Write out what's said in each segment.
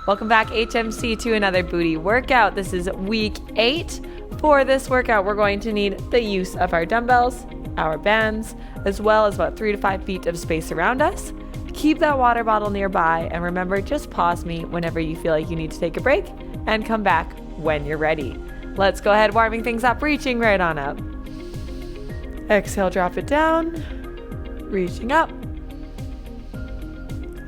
Welcome back, HMC, to another booty workout. This is week 8. For this workout, we're going to need the use of our dumbbells, our bands, as well as about 3 to 5 feet of space around us. Keep that water bottle nearby, and remember, just pause me whenever you feel like you need to take a break and come back when you're ready. Let's go ahead, warming things up, reaching right on up. Exhale, drop it down, reaching up.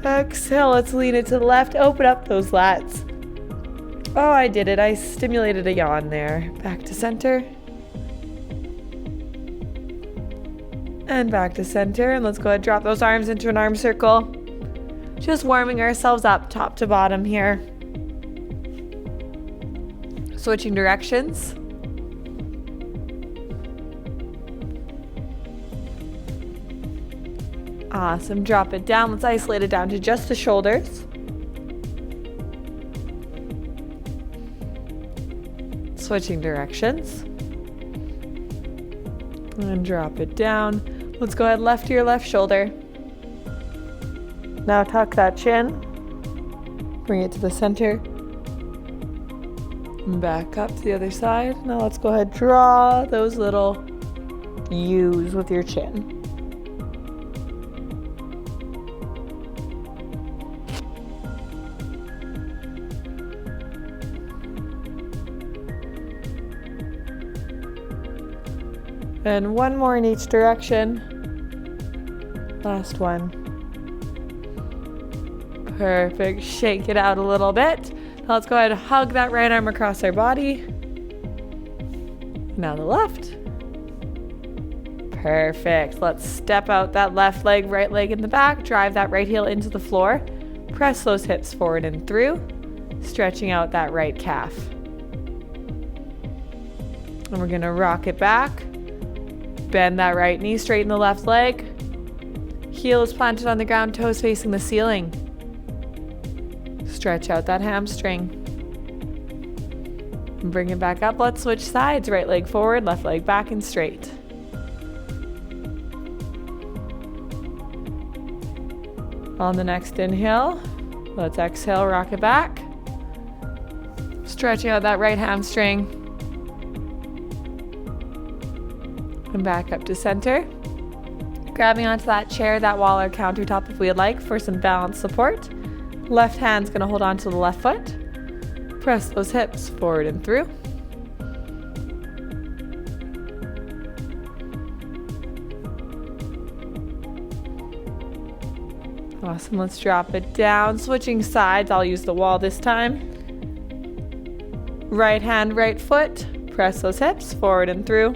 Exhale, let's lean it to the left, open up those lats. Oh, I did it. I stimulated a yawn there. Back to center. And back to center. And let's go ahead and drop those arms into an arm circle. Just warming ourselves up top to bottom here. Switching directions. Awesome. Drop it down. Let's isolate it down to just the shoulders. Switching directions. And drop it down. Let's go ahead, left to your left shoulder. Now tuck that chin. Bring it to the center. And back up to the other side. Now let's go ahead, draw those little U's with your chin. And one more in each direction. Last one. Perfect. Shake it out a little bit. Now let's go ahead and hug that right arm across our body. Now the left. Perfect. Let's step out that left leg, right leg in the back. Drive that right heel into the floor. Press those hips forward and through. Stretching out that right calf. And we're going to rock it back. Bend that right knee, straighten the left leg. Heel is planted on the ground, toes facing the ceiling. Stretch out that hamstring. And bring it back up. Let's switch sides. Right leg forward, left leg back and straight. On the next inhale, let's exhale, rock it back. Stretching out that right hamstring. And back up to center. Grabbing onto that chair, that wall or countertop if we would like for some balance support. Left hand's gonna hold on to the left foot. Press those hips forward and through. Awesome, let's drop it down. Switching sides, I'll use the wall this time. Right hand, right foot. Press those hips forward and through.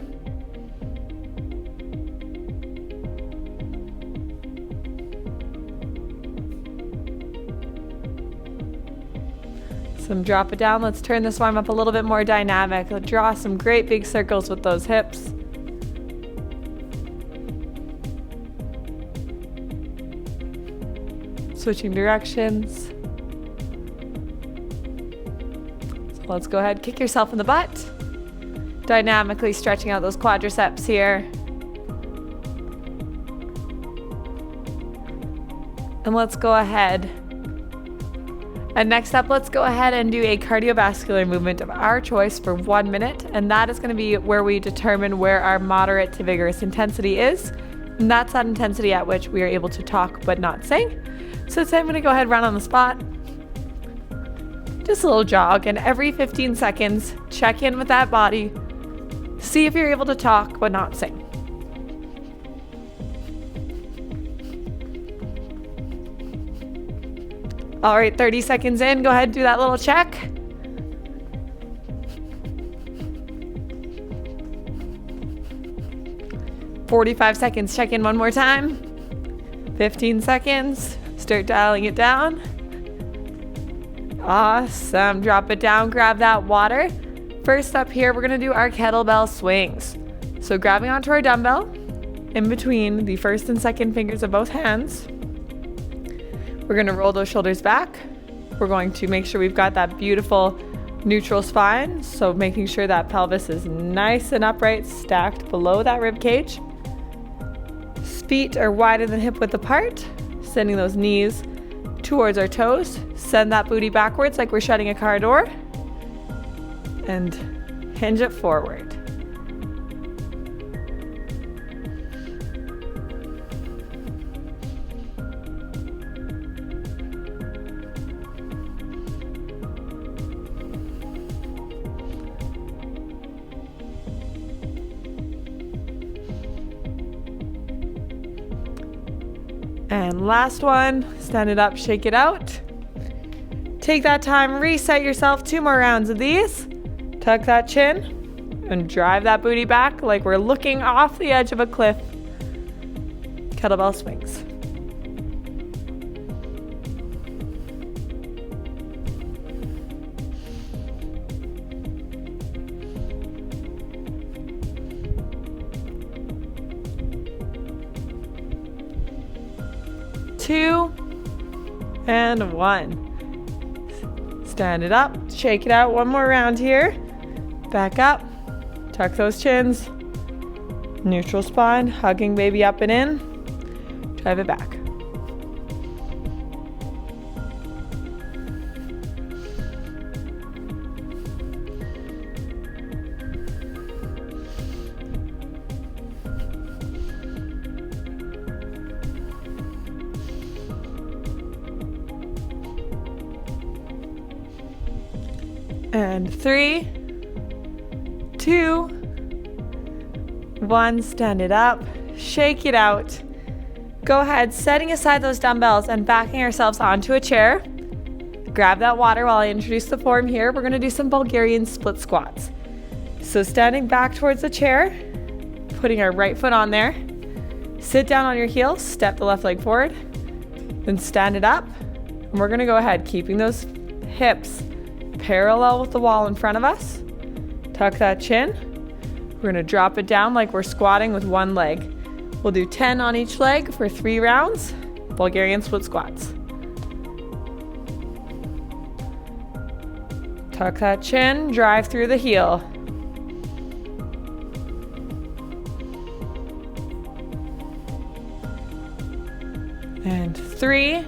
Some drop it down. Let's turn this warm up a little bit more dynamic. Let's draw some great big circles with those hips. Switching directions. So let's go ahead, kick yourself in the butt. Dynamically stretching out those quadriceps here. And let's go ahead. And next up, let's go ahead and do a cardiovascular movement of our choice for 1 minute. And that is going to be where we determine where our moderate to vigorous intensity is. And that's that intensity at which we are able to talk but not sing. So today I'm going to go ahead and run on the spot. Just a little jog. And every 15 seconds, check in with that body. See if you're able to talk but not sing. All right, 30 seconds in, go ahead and do that little check. "45 seconds, check in one more time. 15 seconds, start dialing it down. Awesome, drop it down, grab that water. First up here, we're gonna do our kettlebell swings. So grabbing onto our dumbbell, in between the first and second fingers of both hands. We're going to roll those shoulders back. We're going to make sure we've got that beautiful neutral spine. So making sure that pelvis is nice and upright, stacked below that rib cage. Feet are wider than hip width apart, sending those knees towards our toes. Send that booty backwards like we're shutting a car door. And hinge it forward. And last one, stand it up, shake it out. Take that time, reset yourself, 2 more rounds of these. Tuck that chin and drive that booty back like we're looking off the edge of a cliff. Kettlebell swings. Two and one. Stand it up, shake it out, 1 more round here. Back up, tuck those chins. Neutral spine, hugging baby up and in. Drive it back. And 3, 2, 1, stand it up, shake it out. Go ahead, setting aside those dumbbells and backing ourselves onto a chair. Grab that water while I introduce the form here. We're gonna do some Bulgarian split squats. So standing back towards the chair, putting our right foot on there. Sit down on your heels, step the left leg forward, then stand it up. And we're gonna go ahead, keeping those hips parallel with the wall in front of us. Tuck that chin. We're gonna drop it down like we're squatting with one leg. We'll do 10 on each leg for 3 rounds. Bulgarian split squats. Tuck that chin, drive through the heel. And 3,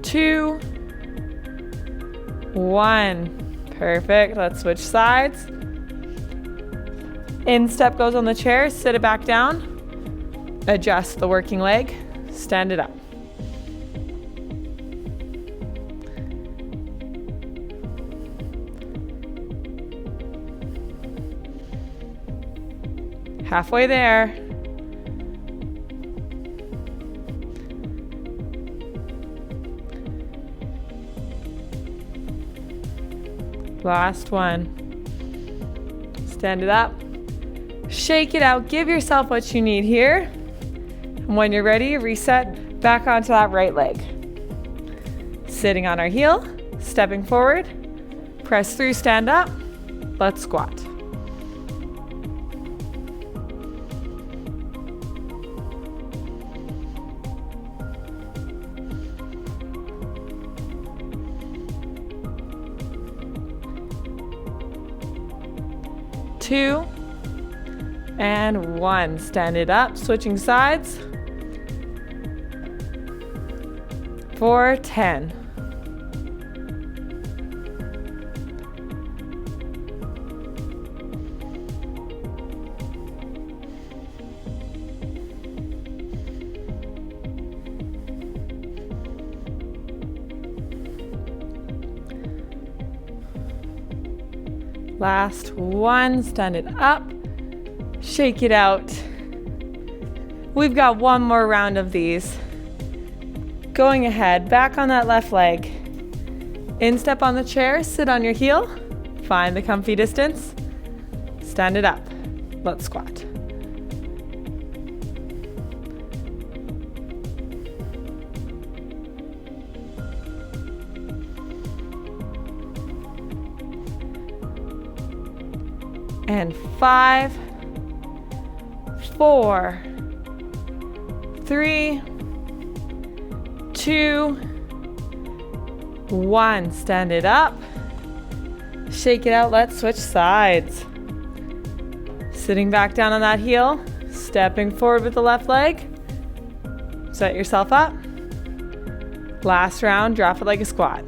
2, 1. Perfect. Let's switch sides. Instep goes on the chair, sit it back down. Adjust the working leg, stand it up. Halfway there. Last one. Stand it up. Shake it out. Give yourself what you need here. And when you're ready, reset back onto that right leg. Sitting on our heel, stepping forward. Press through, stand up. Let's squat. Two and 1. Stand it up, switching sides for 10. Last one, stand it up, shake it out. We've got 1 more round of these. Going ahead, back on that left leg. Instep on the chair, sit on your heel, find the comfy distance, stand it up. Let's squat. And 5, 4, 3, 2, 1. Stand it up. Shake it out. Let's switch sides. Sitting back down on that heel. Stepping forward with the left leg. Set yourself up. Last round, drop it like a squat.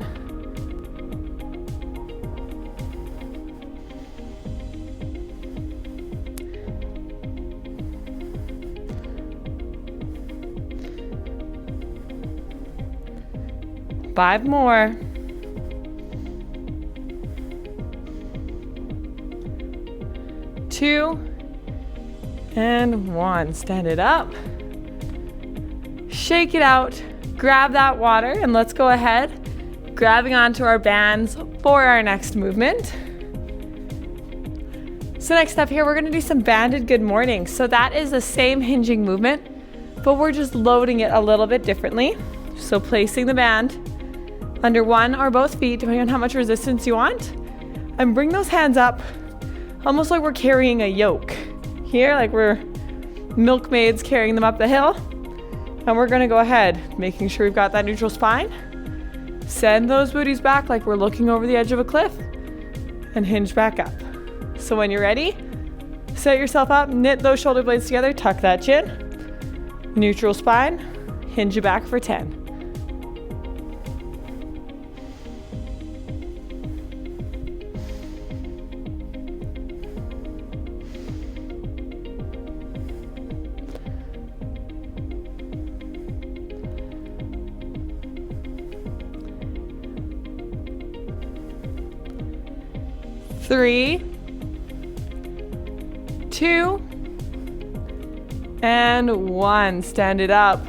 Five more. Two and one. Stand it up. Shake it out. Grab that water and let's go ahead, grabbing onto our bands for our next movement. So next up here, we're gonna do some banded good morning. So that is the same hinging movement, but we're just loading it a little bit differently. So placing the band under one or both feet, depending on how much resistance you want, and bring those hands up, almost like we're carrying a yoke. Here, like we're milkmaids carrying them up the hill. And we're gonna go ahead, making sure we've got that neutral spine. Send those booties back like we're looking over the edge of a cliff and hinge back up. So when you're ready, set yourself up, knit those shoulder blades together, tuck that chin, neutral spine, hinge it back for 10. Three, two, and one. Stand it up.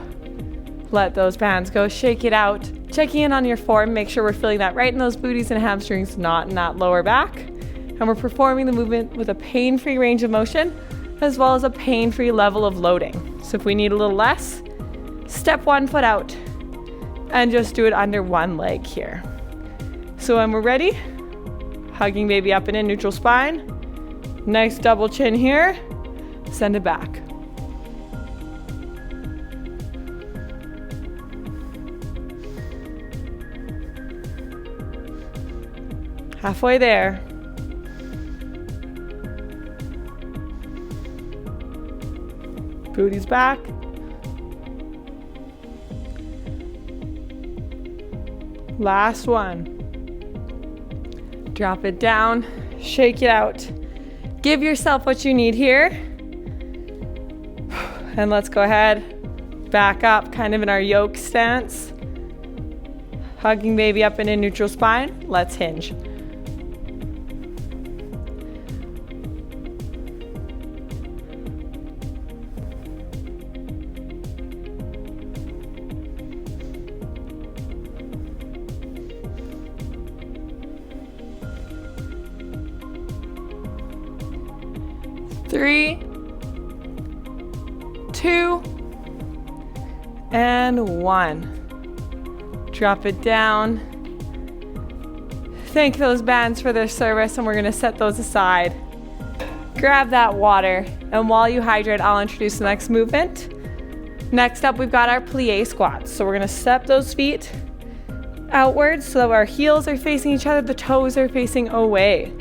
Let those bands go. Shake it out. Checking in on your form. Make sure we're feeling that right in those booties and hamstrings, not in that lower back. And we're performing the movement with a pain-free range of motion, as well as a pain-free level of loading. So if we need a little less, step one foot out and just do it under one leg here. So when we're ready, hugging baby up and in, neutral spine. Nice double chin here. Send it back. Halfway there. Booty's back. Last one. Drop it down, shake it out. Give yourself what you need here. And let's go ahead, back up, kind of in our yoke stance. Hugging baby up and in, neutral spine. Let's hinge. Three, two, and one. Drop it down. Thank those bands for their service, and we're gonna set those aside. Grab that water, and while you hydrate, I'll introduce the next movement. Next up, we've got our plie squats. So we're gonna step those feet outwards so that our heels are facing each other, the toes are facing away.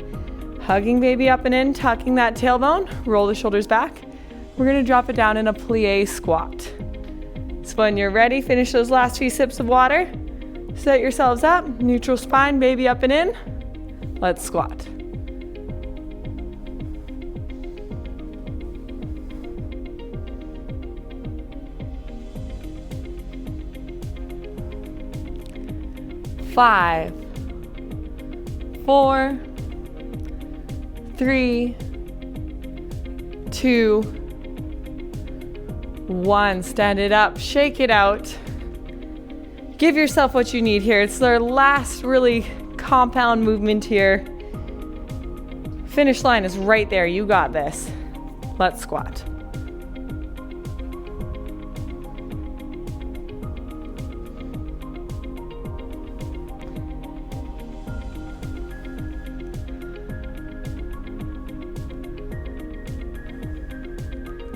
Hugging baby up and in, tucking that tailbone, roll the shoulders back. We're gonna drop it down in a plie squat. So when you're ready, finish those last few sips of water. Set yourselves up, neutral spine, baby up and in. Let's squat. Five, four, three, two, one. Stand it up, shake it out. Give yourself what you need here. It's our last really compound movement here. Finish line is right there. You got this. Let's squat.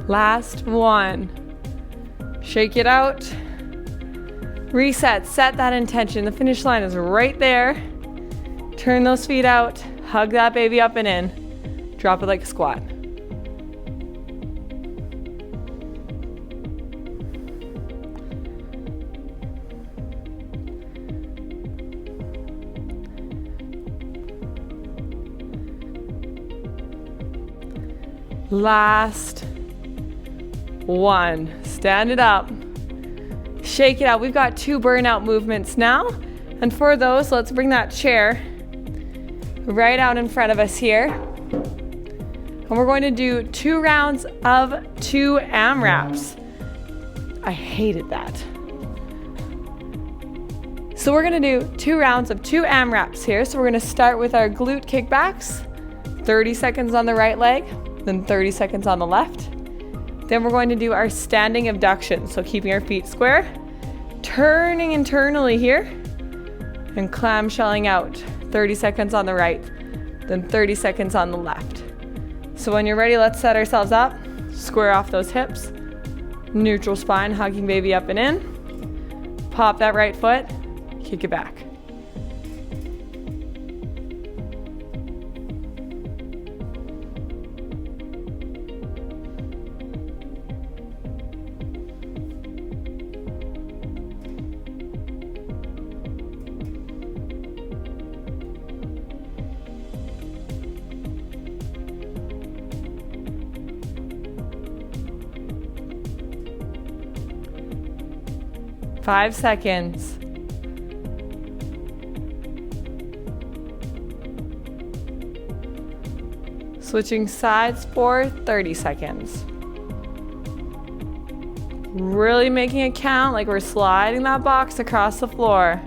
Last one. Shake it out. Reset, set that intention. The finish line is right there. Turn those feet out. Hug that baby up and in. Drop it like a squat. Last one. Stand it up. Shake it out. We've got 2 burnout movements now. And for those, let's bring that chair right out in front of us here. And we're going to do 2 rounds of 2 AMRAPs. I hated that. So we're going to do 2 rounds of 2 AMRAPs here. So we're going to start with our glute kickbacks. 30 seconds on the right leg, then 30 seconds on the left. Then we're going to do our standing abductions. So keeping our feet square, turning internally here, and clamshelling out. 30 seconds on the right, then 30 seconds on the left. So when you're ready, let's set ourselves up. Square off those hips. Neutral spine, hugging baby up and in. Pop that right foot, kick it back. Five seconds. Switching sides for 30 seconds. Really making it count like we're sliding that box across the floor.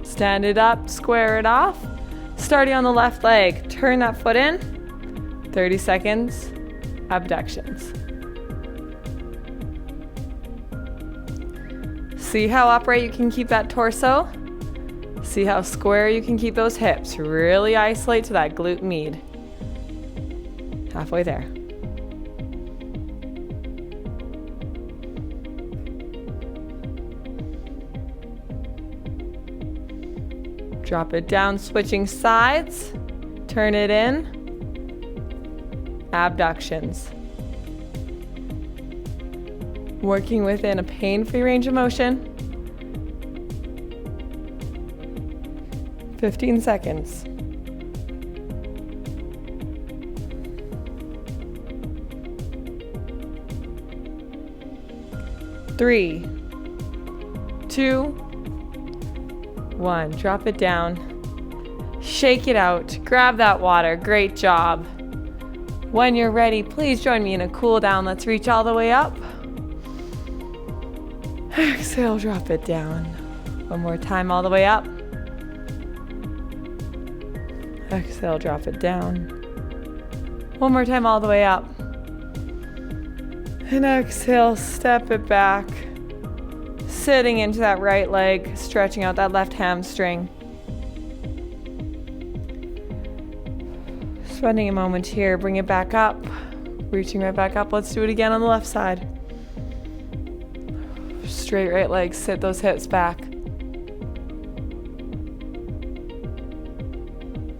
Stand it up, square it off. Starting on the left leg, turn that foot in. 30 seconds, abductions. See how upright you can keep that torso? See how square you can keep those hips. Really isolate to that glute med. Halfway there. Drop it down, switching sides. Turn it in. Abductions. Working within a pain-free range of motion. 15 seconds. Three, 2, 1. Drop it down. Shake it out. Grab that water. Great job. When you're ready, please join me in a cool down. Let's reach all the way up. Exhale, drop it down. One more time, all the way up. Exhale, drop it down. One more time, all the way up. And exhale, step it back. Sitting into that right leg, stretching out that left hamstring. Spending a moment here, bring it back up. Reaching right back up. Let's do it again on the left side. Straight right leg, sit those hips back.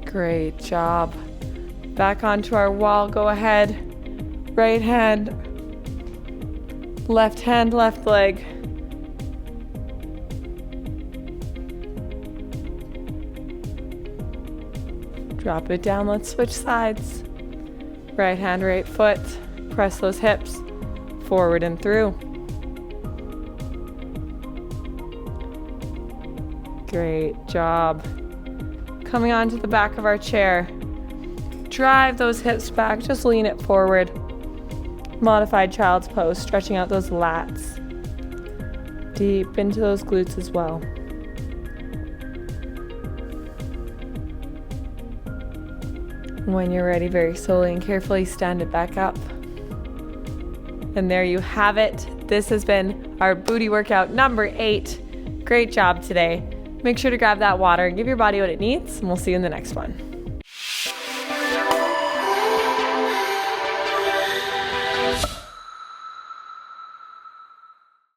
Great job. Back onto our wall, go ahead. Right hand, left leg. Drop it down, let's switch sides. Right hand, right foot. Press those hips forward and through. Great job. Coming onto the back of our chair. Drive those hips back, just lean it forward. Modified child's pose, stretching out those lats. Deep into those glutes as well. When you're ready, very slowly and carefully stand it back up. And there you have it. This has been our booty workout number 8. Great job today. Make sure to grab that water and give your body what it needs, and we'll see you in the next one.